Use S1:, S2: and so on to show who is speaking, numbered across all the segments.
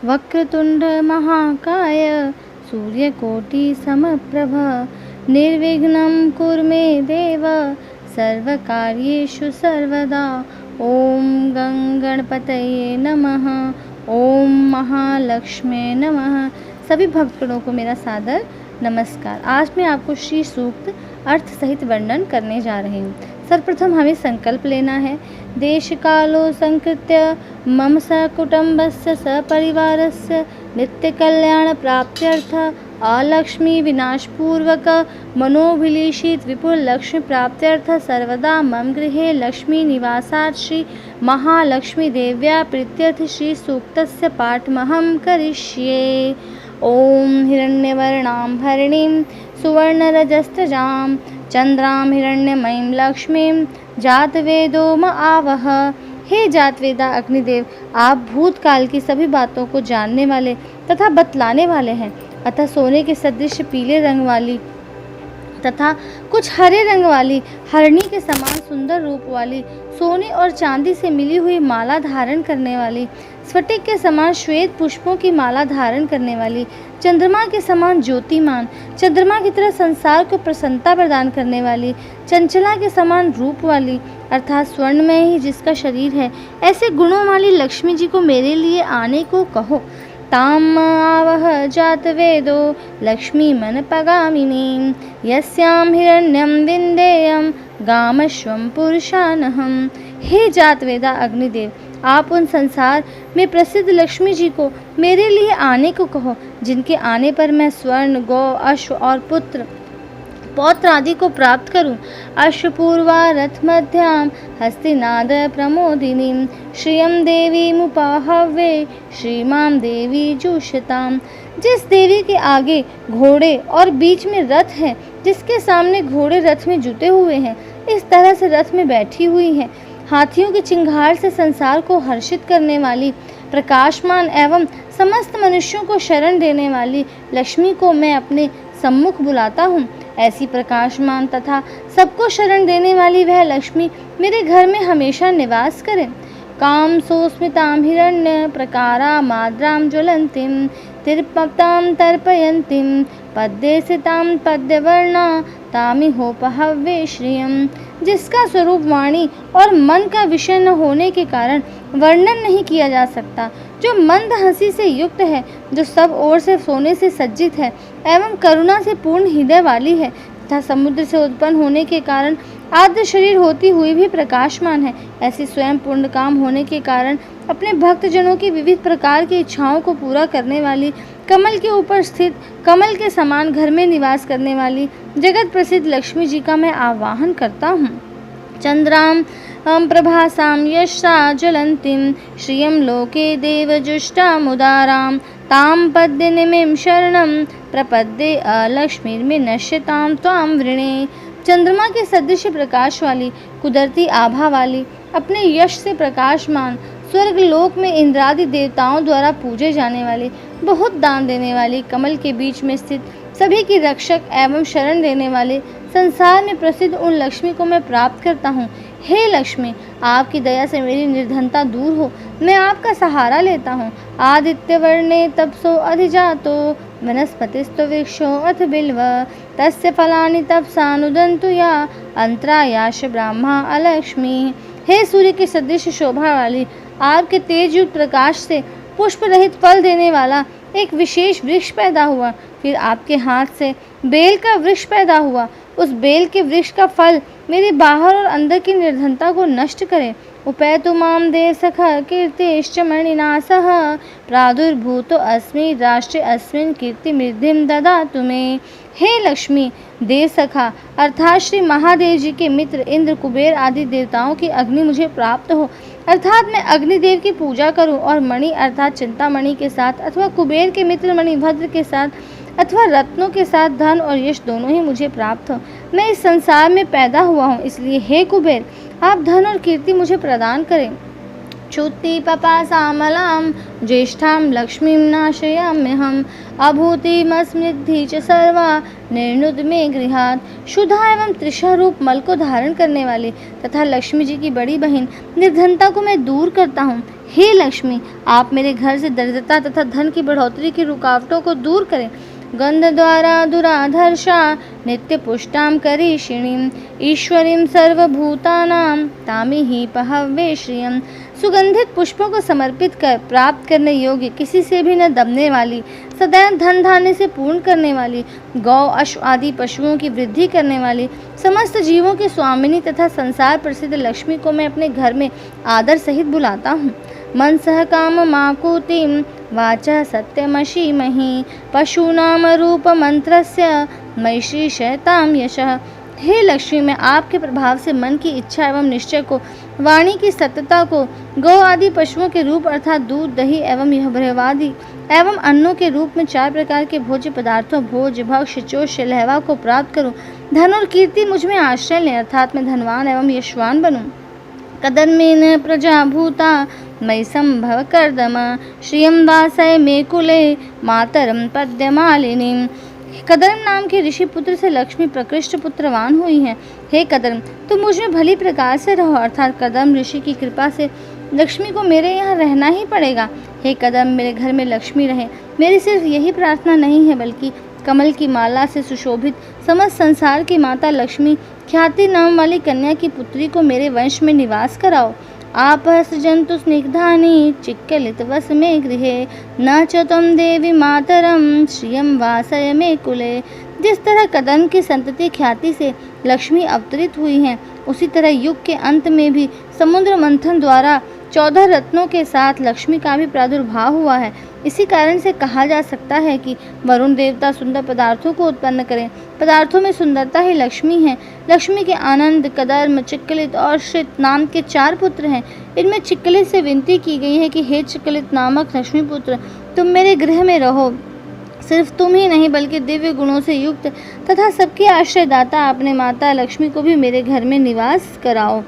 S1: वक्रतुंड महाकाय सूर्यकोटि समप्रभ निर्विघ्नं कुरु मे देव सर्वकार्येषु सर्वदा। ओम गं गणपतये नमः। ओम महालक्ष्मी नमः। सभी भक्तगणों को मेरा सादर नमस्कार। आज मैं आपको श्री सूक्त अर्थ सहित वर्णन करने जा रही हूँ। सर्वप्रथम हमें संकल्प लेना है। देश कालो संकृत्य मम सकुटुम्बस्य सपरिवारस्य नित्य कल्याण प्राप्त्यर्थ अलक्ष्मी विनाशपूर्वक मनोभिलेषित विपुल लक्ष्मी प्राप्त्यर्थ सर्वदा मम गृहे लक्ष्मी निवासात् श्री महालक्ष्मी देव्या प्रीत्यर्थ श्री सूक्तस्य पाठमहं करिष्ये। ओम हिरण्यवर्णां भरणीं सुवर्णरजस्रजां चंद्रां हिरण्यमयीं लक्ष्मीं जातवेदो म आवह। हे जातवेदा अग्निदेव, आप भूतकाल की सभी बातों को जानने वाले तथा बतलाने वाले हैं। अतः सोने के सदृश पीले रंग वाली तथा कुछ हरे रंग वाली हरणी के समान सुंदर रूप वाली सोने और चांदी से मिली हुई माला धारण करने वाली, स्फटिक के समान श्वेत पुष्पों की माला धारण करने वाली, चंद्रमा के समान ज्योतिमान, चंद्रमा की तरह संसार को प्रसन्नता प्रदान करने वाली, चंचला के समान रूप वाली अर्थात स्वर्ण में ही जिसका शरीर है, ऐसे गुणों वाली लक्ष्मी जी को मेरे लिए आने को कहो। ताम आवह जातवेदो लक्ष्मी मन पगामिनीं यस्यां हिरण्यं विन्देयं गामश्वं पुरुषानहम्। हे जातवेदा अग्निदेव, आप उन संसार में प्रसिद्ध लक्ष्मी जी को मेरे लिए आने को कहो, जिनके आने पर मैं स्वर्ण, गौ, अश्व और पौत्र आदि को प्राप्त करूं। अश्वपूर्वा रथ मध्याम हस्तिनाद प्रमोदिनीं श्रियं देवी मुपाहवे श्रीमां देवी जुषताम। जिस देवी के आगे घोड़े और बीच में रथ है, जिसके सामने घोड़े रथ में जुटे हुए हैं, इस तरह से रथ में बैठी हुई हैं। हाथियों की चिंगार से संसार को हर्षित करने वाली, प्रकाशमान एवं समस्त मनुष्यों को शरण देने वाली लक्ष्मी को मैं अपने सम्मुख बुलाता हूँ। ऐसी प्रकाशमान तथा सबको शरण देने वाली वह लक्ष्मी मेरे घर में हमेशा निवास करे। काम सोस्मितां हिरण्य प्रकारा माद्रां ज्वलंतीं तिरपतां तर्पयन्तीं पद्ये स्थितां पद्यवर्णा तामिहोपहव्ये श्रियं। जिसका स्वरूप वाणी और मन का विषय न होने के कारण वर्णन नहीं किया जा सकता, जो मंद हंसी से युक्त है, जो सब ओर से सोने से सज्जित है एवं करुणा से पूर्ण हृदय वाली है तथा समुद्र से उत्पन्न होने के कारण आद्य शरीर होती हुई भी प्रकाशमान है, ऐसी स्वयं पूर्ण काम होने के कारण अपने भक्तजनों की विविध प्रकार की इच्छाओं को पूरा करने वाली, कमल के ऊपर स्थित कमल के समान घर में निवास करने वाली जगत प्रसिद्ध लक्ष्मी जी का मैं आवाहन करता हूँ। चंद्रां प्रभासां यशसा ज्वलंतीं श्रियं लोके देवजुष्टामुदारां तां पद्यनिमिं शरणं प्रपद्ये अलक्ष्मीर्मे नश्यतां त्वां वृणे। चंद्रमा के सदृश प्रकाश वाली, कुदरती आभा वाली, अपने यश से प्रकाशमान, स्वर्ग लोक में इंद्रादि देवताओं द्वारा पूजे जाने वाली, बहुत दान देने वाली, कमल के बीच में स्थित, सभी की रक्षक एवं शरण देने वाले, संसार में प्रसिद्ध उन लक्ष्मी को मैं प्राप्त करता हूँ। हे लक्ष्मी, आपकी दया से मेरी निर्धनता दूर हो, मैं आपका सहारा लेता हूँ। आदित्य वर्णे तपसो अधिजातो वनस्पतिस्तु वृक्षो अथ बिल्व तस्य फलानि तपसानुदन्तु या अंतरायाश ब्रह्मा अलक्ष्मी। हे सूर्य के सदृश शोभा वाली, आपके तेजयुक्त प्रकाश से पुष्प रहित फल देने वाला एक विशेष वृक्ष पैदा हुआ। फिर आपके हाथ से बेल का वृक्ष पैदा हुआ। उस बेल के वृक्ष का फल मेरे बाहर और अंदर की निर्धनता को नष्ट करे। उपैतु मां देव सखा कीर्तिश्च मणिनासः प्रादुर्भूतो अस्मि राष्ट्रे अस्मिन् कीर्ति मृद्धिं ददातु मे। हे लक्ष्मी, देव सखा अर्थात श्री महादेव जी के मित्र इंद्र, कुबेर आदि देवताओं की अग्नि मुझे प्राप्त हो, अर्थात मैं अग्निदेव की पूजा करूं और मणि अर्थात चिंतामणि के साथ अथवा कुबेर के मित्र मणिभद्र के साथ अथवा रत्नों के साथ धन और यश दोनों ही मुझे प्राप्त हो। मैं इस संसार में पैदा हुआ हूँ, इसलिए हे कुबेर, आप धन और कीर्ति मुझे प्रदान करें। क्षुत्ति पपासामलां ज्येष्ठां लक्ष्मीं नाशयाम्यहम् अभूतिमस्मृद्धि च सर्वा निर्नुद में गृहात्। शुद्धा एवं त्रिशा रूप मल को धारण करने वाली तथा लक्ष्मी जी की बड़ी बहन निर्धनता को मैं दूर करता हूँ। हे लक्ष्मी, आप मेरे घर से दरिद्रता तथा धन की बढ़ोतरी की रुकावटों को दूर करें। गंध द्वारा दुराधर्षा नित्य पुष्टां करीषिणीं ईश्वरीं सर्वभूतानां तामिहि पहवे श्रियं। सुगंधित पुष्पों को समर्पित कर प्राप्त करने योग्य, किसी से भी न दबने वाली, सदैव धन धान्य से पूर्ण करने वाली, गौ अश्व आदि पशुओं की वृद्धि करने वाली, समस्त जीवों की स्वामिनी तथा संसार प्रसिद्ध लक्ष्मी को मैं अपने घर में आदर सहित बुलाता हूँ। मनसः काममाकुतिं वाचा सत्यमशीमहि पशूनाम रूप मंत्रस्य मयि श्री शयतां यशः। हे लक्ष्मी, मैं आपके प्रभाव से मन की इच्छा एवं निश्चय को, वाणी की सत्यता को, गौ आदि पशुओं के रूप अर्थात दूध दही एवं यहवादि एवं अन्नों के रूप में 4 प्रकार के भोज्य पदार्थों भोज भक्ष चोष्य लहवा को प्राप्त करूं। धन और कीर्ति मुझ में आश्रय लें अर्थात मैं धनवान एवं यशवान बनूं। कदम्येन प्रजा भूता मयि संभव कर्दम श्रियं वासय मे कुले मातरं पद्यमालिनीं। कदर्म नाम के ऋषि पुत्र से लक्ष्मी प्रकृष्ट पुत्रवान हुई हैं। हे कदर्म, तुम मुझ में भली प्रकार से रहो अर्थात कदम ऋषि की कृपा से लक्ष्मी को मेरे यहाँ रहना ही पड़ेगा। हे कदम, मेरे घर में लक्ष्मी रहे। मेरी सिर्फ यही प्रार्थना नहीं है बल्कि कमल की माला से सुशोभित समस्त संसार की माता लक्ष्मी ख्याति नाम वाली कन्या की पुत्री को मेरे वंश में निवास कराओ। आप सृजन्तु स्निग्धानि चिक्कलित वस में गृहे न च त्वं देवी मातरं श्रियं वासय मे कुले। जिस तरह कदम की संतति ख्याति से लक्ष्मी अवतरित हुई हैं, उसी तरह युग के अंत में भी समुद्र मंथन द्वारा 14 रत्नों के साथ लक्ष्मी का भी प्रादुर्भाव हुआ है। इसी कारण से कहा जा सकता है कि वरुण देवता सुंदर पदार्थों को उत्पन्न करें। पदार्थों में सुंदरता ही लक्ष्मी है। लक्ष्मी के आनंद, कदर्म, चिक्कलित और श्रित नाम के 4 पुत्र हैं। इनमें चिक्कलित से विनती की गई है कि हे चिक्कलित नामक लक्ष्मी पुत्र, तुम मेरे गृह में रहो। सिर्फ तुम ही नहीं बल्कि दिव्य गुणों से युक्त तथा सबके आश्रयदाता अपने माता लक्ष्मी को भी मेरे घर में निवास कराओ।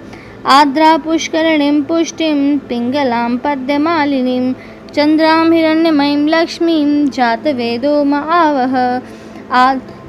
S1: आद्रा पुष्करणीं पुष्टिं पिंगलां पद्यमालिनीं चंद्रां हिरण्यमयीं लक्ष्मीं जातवेदो महावह।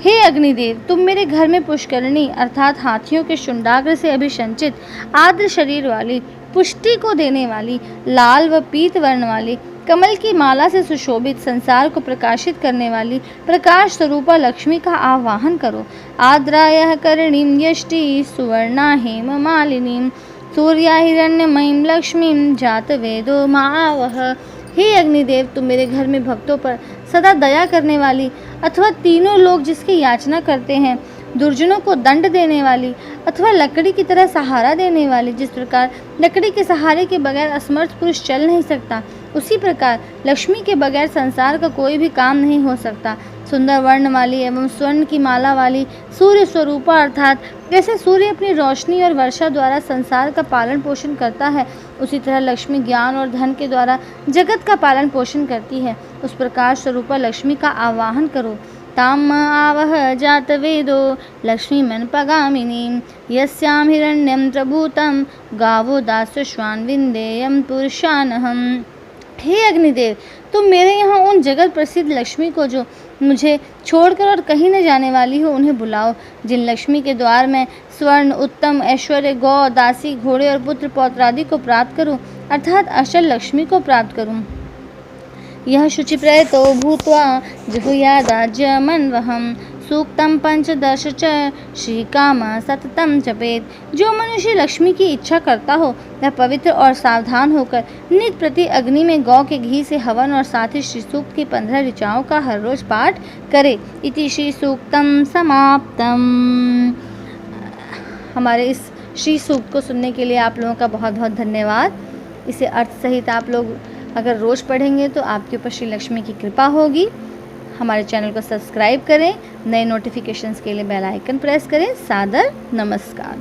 S1: हे अग्निदेव, तुम मेरे घर में पुष्करणी अर्थात हाथियों के शुंडाग्र से अभिषंचित आद्र शरीर वाली, पुष्टि को देने वाली, लाल व पीत वर्ण वाली, कमल की माला से सुशोभित, संसार को प्रकाशित करने वाली प्रकाश स्वरूपा लक्ष्मी का आवाहन करो। आद्रायः करणीं यष्टि सुवर्णा हेम मालिनीं सूर्या हिरण्यमयीं लक्ष्मीं जातवेदो महावह। हे अग्निदेव, तुम मेरे घर में भक्तों पर सदा दया करने वाली अथवा तीनों लोग जिसकी याचना करते हैं, दुर्जनों को दंड देने वाली अथवा लकड़ी की तरह सहारा देने वाली, जिस प्रकार लकड़ी के सहारे के बगैर असमर्थ पुरुष चल नहीं सकता, उसी प्रकार लक्ष्मी के बगैर संसार का कोई भी काम नहीं हो सकता। सुंदर वर्ण वाली एवं स्वर्ण की माला वाली सूर्य स्वरूपा अर्थात जैसे सूर्य अपनी रोशनी और वर्षा द्वारा संसार का पालन पोषण करता है, उसी तरह लक्ष्मी ज्ञान और धन के द्वारा जगत का पालन पोषण करती है। उस प्रकाश स्वरूपा लक्ष्मी का आवाहन करो। ताम आवह जातवेदो लक्ष्मीमनपगामिनीं यस्यां हिरण्यं प्रभूतं गावो दासश्वान विन्देयं पुरुषानहम्। हे अग्निदेव, तुम मेरे यहाँ उन जगत प्रसिद्ध लक्ष्मी को जो मुझे छोड़कर और कहीं न जाने वाली हो उन्हें बुलाओ, जिन लक्ष्मी के द्वार में स्वर्ण, उत्तम ऐश्वर्य, गौ, दासी, घोड़े और पुत्र पौत्र आदि को प्राप्त करूं अर्थात अचल लक्ष्मी को प्राप्त करूं। यह शुचिप्रयतो भूत्वा जुहुयादाज्यमन्वहं सूक्तम 15 च श्रीकाम सततम जपेत। जो मनुष्य लक्ष्मी की इच्छा करता हो वह पवित्र और सावधान होकर नित प्रति अग्नि में गौ के घी से हवन और साथ ही श्री सूक्त की 15 ऋचाओं का हर रोज पाठ करे। इति श्री सूक्तम समाप्तम। हमारे इस श्री सूक्त को सुनने के लिए आप लोगों का बहुत बहुत धन्यवाद। इसे अर्थ सहित आप लोग अगर रोज़ पढ़ेंगे तो आपके ऊपर श्री लक्ष्मी की कृपा होगी। हमारे चैनल को सब्सक्राइब करें, नए नोटिफिकेशंस के लिए बेल आइकन प्रेस करें। सादर नमस्कार।